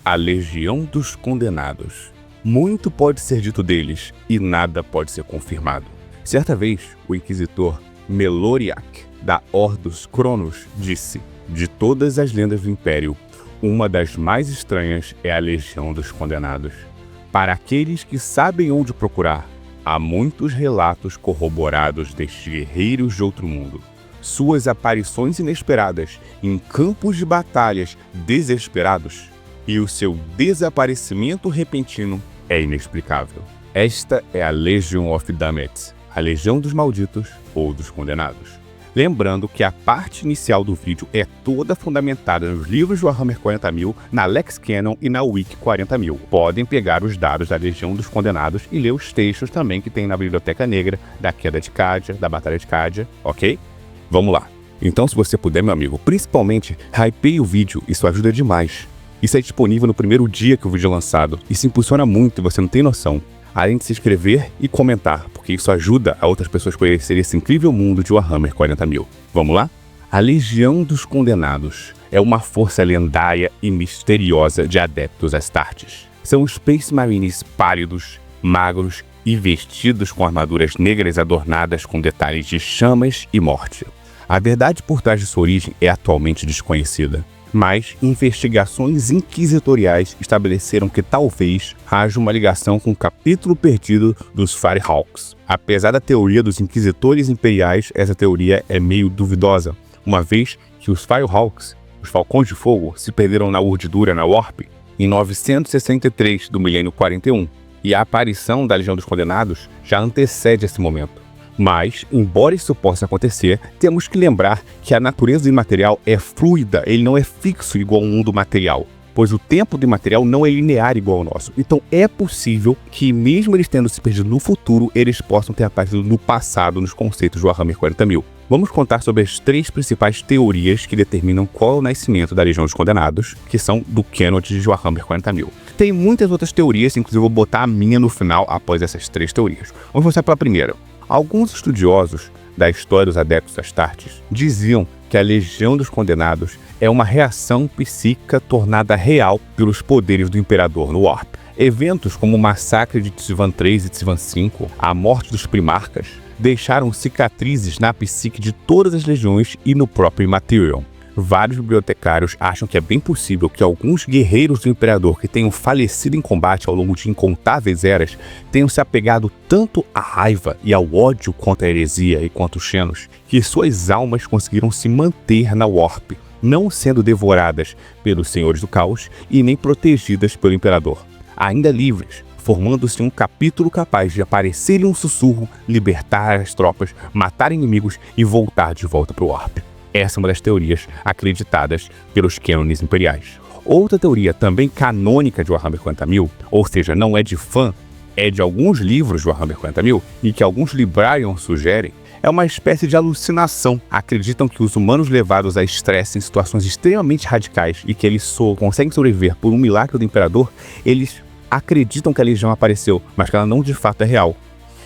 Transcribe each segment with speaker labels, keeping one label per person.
Speaker 1: a Legião dos Condenados. Muito pode ser dito deles, e nada pode ser confirmado. Certa vez, o inquisitor Meloriak, da Ordus Cronos, disse: de todas as lendas do Império, uma das mais estranhas é a Legião dos Condenados. Para aqueles que sabem onde procurar, há muitos relatos corroborados destes guerreiros de outro mundo. Suas aparições inesperadas em campos de batalhas desesperados e o seu desaparecimento repentino é inexplicável. Esta é a Legion of Damned, a Legião dos Malditos ou dos Condenados. Lembrando que a parte inicial do vídeo é toda fundamentada nos livros de Warhammer 40.000, na Lex Canon e na Wiki 40.000. Podem pegar os dados da Legião dos Condenados e ler os textos também que tem na Biblioteca Negra, da Queda de Cadia, da Batalha de Cadia, ok? Vamos lá. Então, se você puder, meu amigo, principalmente, hypeie o vídeo, isso ajuda demais. Isso é disponível no primeiro dia que o vídeo é lançado, e se impulsiona muito e você não tem noção. Além de se inscrever e comentar, porque isso ajuda a outras pessoas a conhecerem esse incrível mundo de Warhammer 40.000. Vamos lá? A Legião dos Condenados é uma força lendária e misteriosa de adeptos Astartes. São Space Marines pálidos, magros e vestidos com armaduras negras adornadas com detalhes de chamas e morte. A verdade por trás de sua origem é atualmente desconhecida, mas investigações inquisitoriais estabeleceram que talvez haja uma ligação com o capítulo perdido dos Firehawks. Apesar da teoria dos inquisitores imperiais, essa teoria é meio duvidosa, uma vez que os Firehawks, os Falcões de Fogo, se perderam na Urdidura, na Warp, em 963 do milênio 41, e a aparição da Legião dos Condenados já antecede esse momento. Mas, embora isso possa acontecer, temos que lembrar que a natureza do imaterial é fluida, ele não é fixo igual ao mundo material, pois o tempo do imaterial não é linear igual ao nosso. Então é possível que, mesmo eles tendo se perdido no futuro, eles possam ter aparecido no passado nos conceitos do Warhammer 40.000. Vamos contar sobre as 3 principais teorias que determinam qual é o nascimento da Legião dos Condenados, que são do canon de Warhammer 40.000. Tem muitas outras teorias, inclusive eu vou botar a minha no final após essas 3 teorias. Vamos começar pela primeira. Alguns estudiosos da história dos adeptos Astartes diziam que a Legião dos Condenados é uma reação psíquica tornada real pelos poderes do Imperador no Warp. Eventos como o massacre de Tsivan III e Tsivan V, a morte dos Primarcas, deixaram cicatrizes na psique de todas as legiões e no próprio Immaterial. Vários bibliotecários acham que é bem possível que alguns guerreiros do Imperador que tenham falecido em combate ao longo de incontáveis eras tenham se apegado tanto à raiva e ao ódio contra a heresia e contra os Xenos, que suas almas conseguiram se manter na Warp, não sendo devoradas pelos Senhores do Caos e nem protegidas pelo Imperador. Ainda livres, formando-se um capítulo capaz de aparecer em um sussurro, libertar as tropas, matar inimigos e voltar de volta para o Warp. Essa é uma das teorias acreditadas pelos cânones imperiais. Outra teoria também canônica de Warhammer 40.000, ou seja, não é de fã, é de alguns livros de Warhammer 40.000 e que alguns librarians sugerem, é uma espécie de alucinação. Acreditam que os humanos levados a estresse em situações extremamente radicais e que eles conseguem sobreviver por um milagre do Imperador, eles acreditam que a Legião apareceu, mas que ela não de fato é real.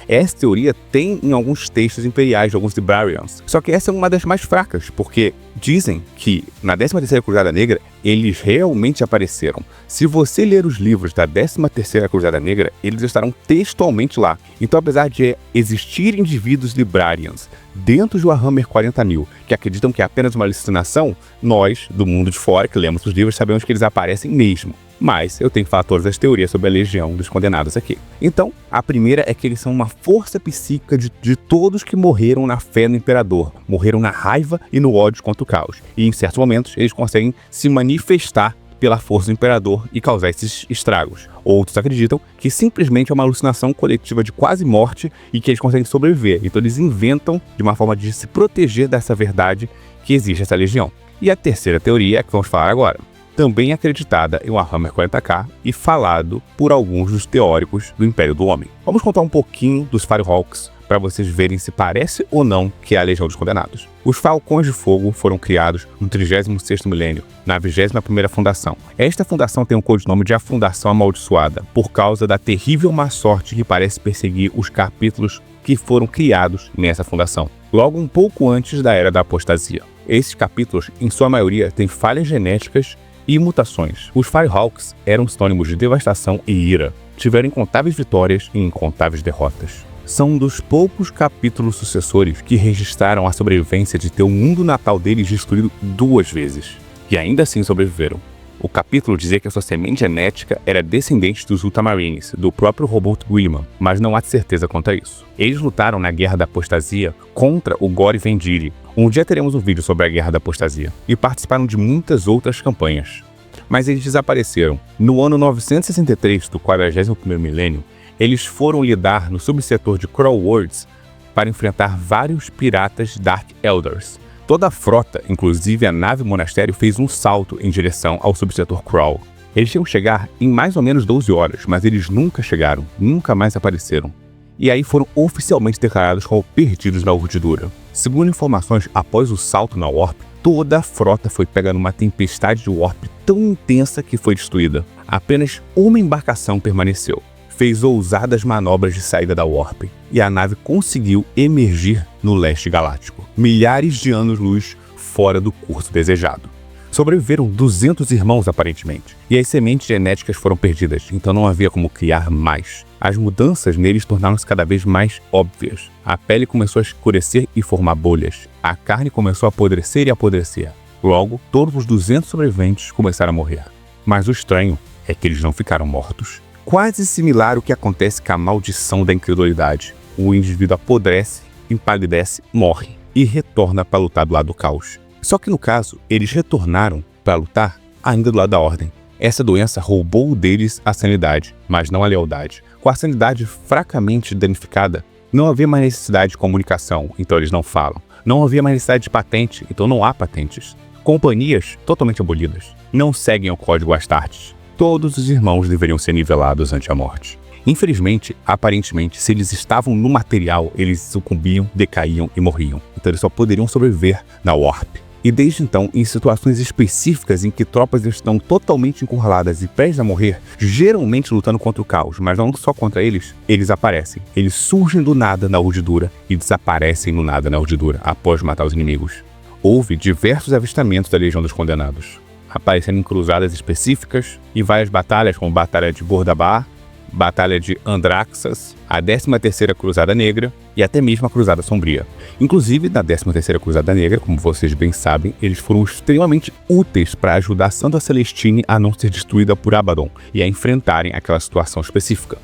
Speaker 1: Essa teoria tem em alguns textos imperiais de alguns librarians, só que essa é uma das mais fracas, porque dizem que na 13ª Cruzada Negra eles realmente apareceram. Se você ler os livros da 13ª Cruzada Negra, eles estarão textualmente lá. Então, apesar de existir indivíduos librarians dentro de Warhammer 40.000 que acreditam que é apenas uma alucinação, nós, do mundo de fora, que lemos os livros, sabemos que eles aparecem mesmo. Mas eu tenho que falar todas as teorias sobre a Legião dos Condenados aqui. Então, a primeira é que eles são uma força psíquica de todos que morreram na fé no Imperador, morreram na raiva e no ódio contra o Caos. E em certos momentos eles conseguem se manifestar pela força do Imperador e causar esses estragos. Outros acreditam que simplesmente é uma alucinação coletiva de quase morte e que eles conseguem sobreviver. Então eles inventam de uma forma de se proteger dessa verdade que existe essa legião. E a terceira teoria é que vamos falar agora, também acreditada em Warhammer 40k e falado por alguns dos teóricos do Império do Homem. Vamos contar um pouquinho dos Firehawks para vocês verem se parece ou não que é a Legião dos Condenados. Os Falcões de Fogo foram criados no 36º milênio, na 21ª fundação. Esta fundação tem o codinome de A Fundação Amaldiçoada, por causa da terrível má sorte que parece perseguir os capítulos que foram criados nessa fundação, logo um pouco antes da Era da Apostasia. Esses capítulos, em sua maioria, têm falhas genéticas e mutações. Os Firehawks eram sinônimos de devastação e ira. Tiveram incontáveis vitórias e incontáveis derrotas. São um dos poucos capítulos sucessores que registraram a sobrevivência de ter o mundo natal deles destruído 2 vezes. E ainda assim sobreviveram. O capítulo dizia que a sua semente genética era descendente dos Ultramarines, do próprio Robert Guilliman, mas não há certeza quanto a isso. Eles lutaram na Guerra da Apostasia contra o Gore Vendiri. Um dia teremos um vídeo sobre a Guerra da Apostasia. E participaram de muitas outras campanhas. Mas eles desapareceram. No ano 963 do 41º milênio, eles foram lidar no subsetor de Crawwords para enfrentar vários piratas Dark Elders. Toda a frota, inclusive a nave monastério, fez um salto em direção ao subsetor Crawl. Eles tinham que chegar em mais ou menos 12 horas, mas eles nunca chegaram, nunca mais apareceram. E aí foram oficialmente declarados como perdidos na urdidura. Segundo informações, após o salto na Warp, toda a frota foi pega numa tempestade de Warp tão intensa que foi destruída. Apenas uma embarcação permaneceu. Fez ousadas manobras de saída da Warp, e a nave conseguiu emergir no leste galáctico, milhares de anos-luz fora do curso desejado. Sobreviveram 200 irmãos aparentemente, e as sementes genéticas foram perdidas, então não havia como criar mais. As mudanças neles tornaram-se cada vez mais óbvias. A pele começou a escurecer e formar bolhas, a carne começou a apodrecer e apodrecer. Logo, todos os 200 sobreviventes começaram a morrer. Mas o estranho é que eles não ficaram mortos. Quase similar ao que acontece com a maldição da incredulidade. O indivíduo apodrece, empalidece, morre e retorna para lutar do lado do caos. Só que no caso, eles retornaram para lutar ainda do lado da ordem. Essa doença roubou deles a sanidade, mas não a lealdade. Com a sanidade fracamente danificada, não havia mais necessidade de comunicação, então eles não falam. Não havia mais necessidade de patente, então não há patentes. Companhias totalmente abolidas. Não seguem o código Astartes. Todos os irmãos deveriam ser nivelados ante a morte. Infelizmente, aparentemente, se eles estavam no material, eles sucumbiam, decaíam e morriam. Então eles só poderiam sobreviver na Warp. E desde então, em situações específicas em que tropas estão totalmente encurraladas e prestes a morrer, geralmente lutando contra o caos, mas não só contra eles, eles aparecem. Eles surgem do nada na urdidura e desaparecem no nada na urdidura, após matar os inimigos. Houve diversos avistamentos da Legião dos Condenados, aparecendo em cruzadas específicas e várias batalhas, como a Batalha de Bordabá, Batalha de Andraxas, a 13ª Cruzada Negra e até mesmo a Cruzada Sombria. Inclusive, na 13ª Cruzada Negra, como vocês bem sabem, eles foram extremamente úteis para ajudar Santa Celestine a não ser destruída por Abaddon e a enfrentarem aquela situação específica.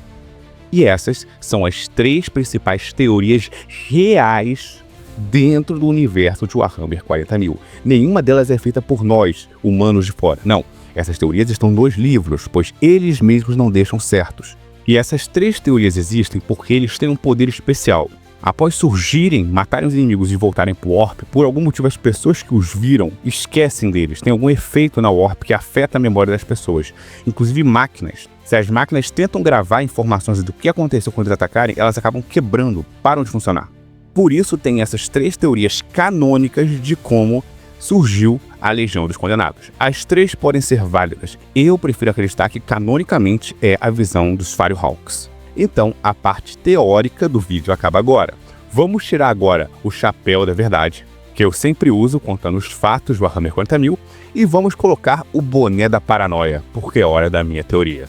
Speaker 1: E essas são as 3 principais teorias reais dentro do universo de Warhammer 40.000. Nenhuma delas é feita por nós, humanos de fora. Não, essas teorias estão nos livros, pois eles mesmos não deixam certos. E essas 3 teorias existem porque eles têm um poder especial. Após surgirem, matarem os inimigos e voltarem para o Warp, por algum motivo as pessoas que os viram esquecem deles. Tem algum efeito na Warp que afeta a memória das pessoas. Inclusive máquinas. Se as máquinas tentam gravar informações do que aconteceu quando eles atacarem, elas acabam quebrando, param de funcionar. Por isso tem essas 3 teorias canônicas de como surgiu a Legião dos Condenados. As 3 podem ser válidas. Eu prefiro acreditar que canonicamente é a visão dos Firehawks. Então, a parte teórica do vídeo acaba agora. Vamos tirar agora o chapéu da verdade, que eu sempre uso contando os fatos do Warhammer 40.000, e vamos colocar o boné da paranoia, porque é hora da minha teoria.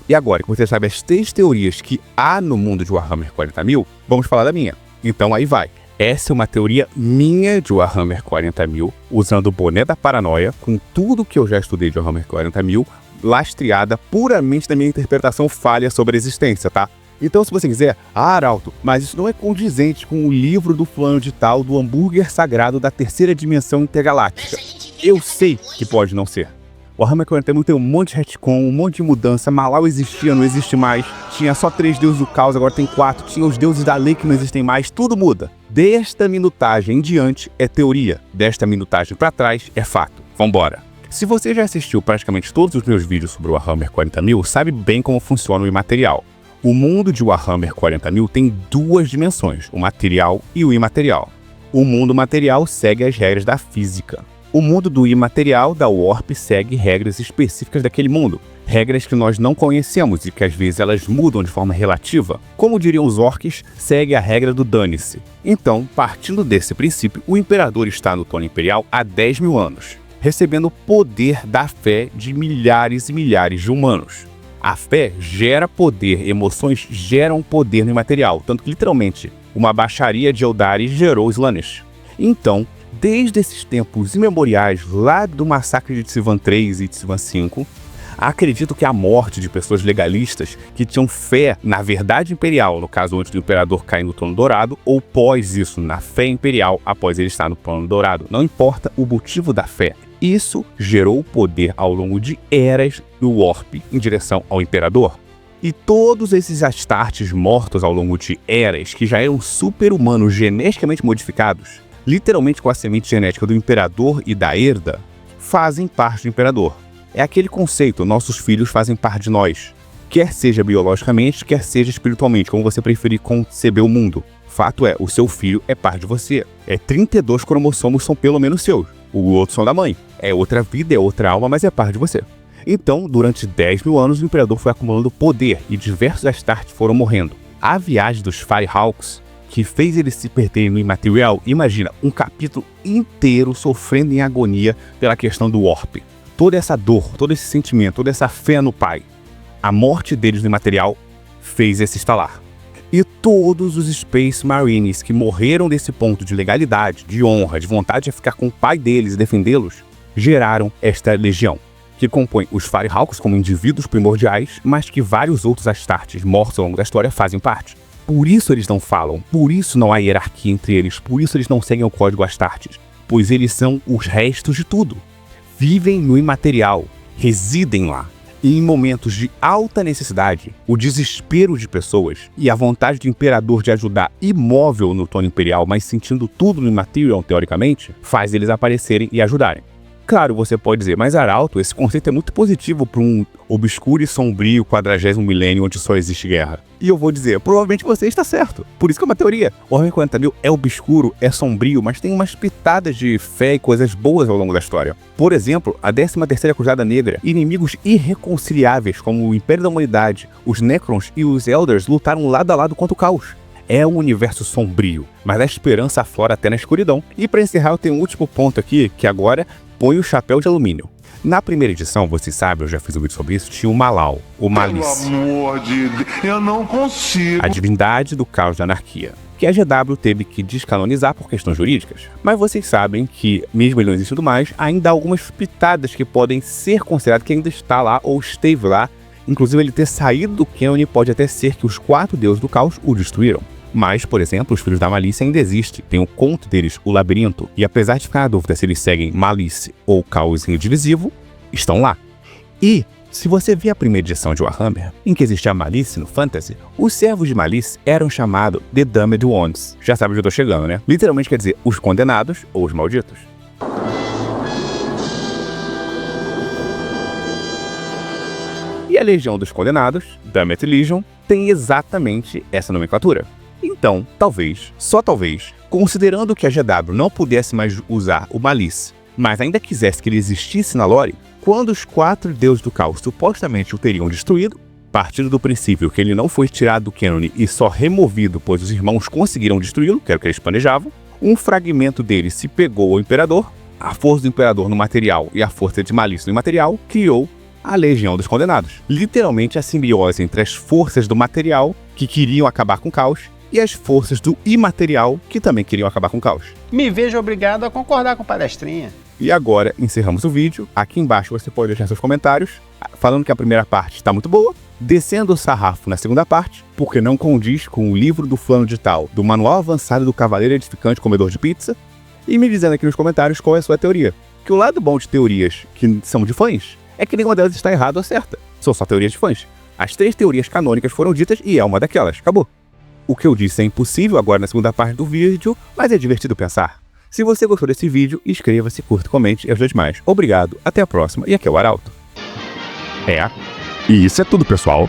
Speaker 1: E agora que você sabe as 3 teorias que há no mundo de Warhammer 40.000, vamos falar da minha. Então aí vai. Essa é uma teoria minha de Warhammer 40.000, usando o boné da paranoia, com tudo que eu já estudei de Warhammer 40.000, lastreada puramente da minha interpretação falha sobre a existência, tá? Então se você quiser, Arauto, mas isso não é condizente com o livro do fulano de tal do hambúrguer sagrado da 3ª dimensão intergaláctica. Eu sei que pode não ser. O Warhammer 40.000 tem um monte de retcon, um monte de mudança. Malau existia, não existe mais. Tinha só 3 deuses do caos, agora tem 4. Tinha os deuses da lei que não existem mais. Tudo muda. Desta minutagem em diante é teoria. Desta minutagem pra trás é fato. Vambora. Se você já assistiu praticamente todos os meus vídeos sobre o Warhammer 40.000, sabe bem como funciona o imaterial. O mundo de Warhammer 40.000 tem 2 dimensões, o material e o imaterial. O mundo material segue as regras da física. O mundo do imaterial da Warp segue regras específicas daquele mundo. Regras que nós não conhecemos e que às vezes elas mudam de forma relativa. Como diriam os orcs, segue a regra do dane-se. Então, partindo desse princípio, o Imperador está no trono imperial há 10.000 anos. recebendo o poder da fé de milhares e milhares de humanos. A fé gera poder, emoções geram poder no imaterial, tanto que literalmente uma baixaria de Eldari gerou Slaanesh. Então, desde esses tempos imemoriais, lá do massacre de Tsivan III e Tsivan V, acredito que a morte de pessoas legalistas que tinham fé na verdade imperial, no caso antes do imperador cair no trono dourado, ou pós isso, na fé imperial após ele estar no trono dourado, não importa o motivo da fé. Isso gerou poder ao longo de eras do Warp em direção ao imperador. E todos esses Astartes mortos ao longo de eras, que já eram super-humanos geneticamente modificados, literalmente com a semente genética do imperador e da herda, fazem parte do imperador. É aquele conceito, nossos filhos fazem parte de nós. Quer seja biologicamente, quer seja espiritualmente, como você preferir conceber o mundo. Fato é, o seu filho é parte de você. 32 cromossomos são pelo menos seus. O outro são da mãe. É outra vida, é outra alma, mas é parte de você. Então, durante 10 mil anos, o imperador foi acumulando poder e diversos Astartes foram morrendo. A viagem dos Firehawks, que fez eles se perderem no imaterial, imagina, um capítulo inteiro sofrendo em agonia pela questão do Warp. Toda essa dor, todo esse sentimento, toda essa fé no pai. A morte deles no imaterial fez esse estalar. E todos os Space Marines que morreram desse ponto de legalidade, de honra, de vontade de ficar com o pai deles e defendê-los, geraram esta legião, que compõe os Firehawks como indivíduos primordiais, mas que vários outros Astartes mortos ao longo da história fazem parte. Por isso eles não falam, por isso não há hierarquia entre eles, por isso eles não seguem o código Astartes, pois eles são os restos de tudo. Vivem no imaterial, residem lá. E em momentos de alta necessidade, o desespero de pessoas e a vontade do imperador de ajudar imóvel no trono imperial, mas sentindo tudo no imaterial teoricamente, faz eles aparecerem e ajudarem. Claro, você pode dizer, mas Arauto, esse conceito é muito positivo para um obscuro e sombrio 40º milênio onde só existe guerra. E eu vou dizer, provavelmente você está certo. Por isso que é uma teoria. O Warhammer 40.000 é obscuro, é sombrio, mas tem umas pitadas de fé e coisas boas ao longo da história. Por exemplo, a 13ª Cruzada Negra, inimigos irreconciliáveis como o Império da Humanidade, os Necrons e os Elders lutaram lado a lado contra o caos. É um universo sombrio, mas a esperança aflora até na escuridão. E para encerrar, eu tenho um último ponto aqui, que agora põe o chapéu de alumínio. Na primeira edição, vocês sabem, eu já fiz um vídeo sobre isso, tinha o Malal, o Malice.
Speaker 2: Pelo amor de Deus, eu não consigo.
Speaker 1: A divindade do caos da anarquia, que a GW teve que descanonizar por questões jurídicas. Mas vocês sabem que, mesmo ele não existindo mais, ainda há algumas pitadas que podem ser consideradas que ainda está lá ou esteve lá. Inclusive ele ter saído do canon pode até ser que os 4 deuses do caos o destruíram. Mas, por exemplo, os filhos da Malice ainda existem. Tem o conto deles, o Labirinto. E apesar de ficar na dúvida se eles seguem Malice ou Caos Indivisivo, estão lá. E, se você vê a primeira edição de Warhammer, em que existia a Malice no Fantasy, os servos de Malice eram chamados The Damned Ones. Já sabe onde eu tô chegando, né? Literalmente quer dizer os condenados ou os malditos. E a Legião dos Condenados, Damned Legion, tem exatamente essa nomenclatura. Então, talvez, só talvez, considerando que a GW não pudesse mais usar o Malice, mas ainda quisesse que ele existisse na lore, quando os 4 deuses do caos supostamente o teriam destruído, partindo do princípio que ele não foi tirado do canon e só removido pois os irmãos conseguiram destruí-lo, que era o que eles planejavam, um fragmento dele se pegou ao imperador, a força do imperador no material e a força de Malice no imaterial criou a Legião dos Condenados. Literalmente a simbiose entre as forças do material, que queriam acabar com o caos, e as forças do imaterial, que também queriam acabar com o caos.
Speaker 3: Me vejo obrigado a concordar com o palestrinha.
Speaker 1: E agora encerramos o vídeo. Aqui embaixo você pode deixar seus comentários, falando que a primeira parte está muito boa, descendo o sarrafo na segunda parte, porque não condiz com o livro do fulano de tal, do manual avançado do Cavaleiro Edificante Comedor de Pizza, e me dizendo aqui nos comentários qual é a sua teoria. Que o lado bom de teorias que são de fãs é que nenhuma delas está errada ou certa. São só teorias de fãs. As 3 teorias canônicas foram ditas e é uma daquelas. Acabou. O que eu disse é impossível agora na segunda parte do vídeo, mas é divertido pensar. Se você gostou desse vídeo, inscreva-se, curta, comente e ajude mais. Obrigado, até a próxima e aqui é o Arauto.
Speaker 2: E isso é tudo, pessoal.